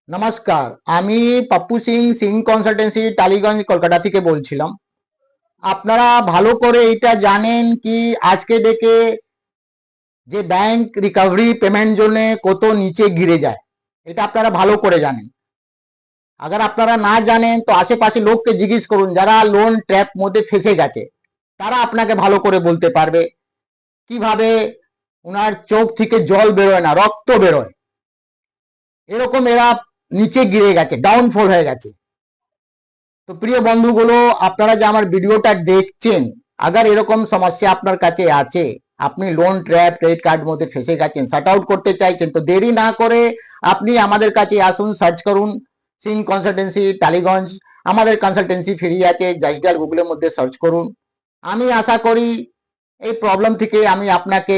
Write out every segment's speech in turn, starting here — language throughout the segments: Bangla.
নমস্কার, আমি পাপ্পু সিং সিং কনসালটেন্সি টালিগঞ্জ কলকাতা থেকে বলছিলাম। আপনারা ভালো করে এটা জানেন কি আজকে ডেকে যে ব্যাংক রিকভারি পেমেন্ট জন্য কত নিচে গিরে যায়, এটা আপনারা ভালো করে জানেন। আগার আপনারা না জানেন তো আশেপাশে লোককে জিজ্ঞেস করুন যারা লোন ট্র্যাপ মধ্যে ফেসে গেছে, তারা আপনাকে ভালো করে বলতে পারবে কিভাবে ওনার চোখ থেকে জল বেরোয় না, রক্ত বেরোয়, এরকম এরা নিচে গিরে গেছে, ডাউনফল হয়ে গেছে। তো প্রিয় বন্ধুগুলো, আপনারা যে আমার ভিডিওটা দেখছেন, আগার এরকম সমস্যা আপনার কাছে আছে, আপনি লোন ট্র্যাপ ক্রেডিট কার্ড মধ্যে ফেসে গেছেন, শার্ট আউট করতে চাইছেন, তো দেরি না করে আপনি আমাদের কাছে আসুন, সার্চ করুন সিং কনসালটেন্সি টালিগঞ্জ। আমাদের কনসালটেন্সি ফ্রি আছে, জাস্ট গুগলের মধ্যে সার্চ করুন। আমি আশা করি এই প্রবলেম থেকে আমি আপনাকে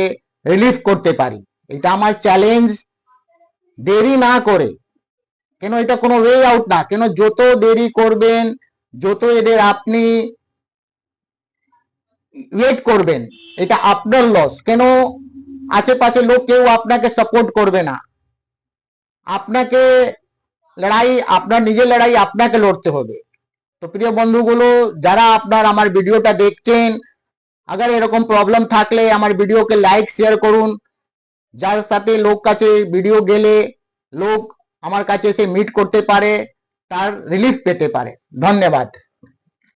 রিলিফ করতে পারি, এটা আমার চ্যালেঞ্জ। দেরি না করে, কেন এটা কোনো ওয়ে আউট না, কেন যত দেরি করবেন, যত এদের আপনি ওয়েট করবেন, এটা আপনার লস। কেন আশেপাশে লোক কেউ আপনাকে সাপোর্ট করবে না, আপনাকে লড়াই, আপনার নিজের লড়াই আপনাকে লড়তে হবে। তো প্রিয় বন্ধুগুলো, যারা আপনার আমার ভিডিওটা দেখছেন, আগার এরকম প্রবলেম থাকলে আমার ভিডিওকে লাইক শেয়ার করুন, যার সাথে লোক কাছে ভিডিও গেলে লোক আমার কাছে এসে মিট করতে পারে, তার রিলিফ পেতে পারে। ধন্যবাদ।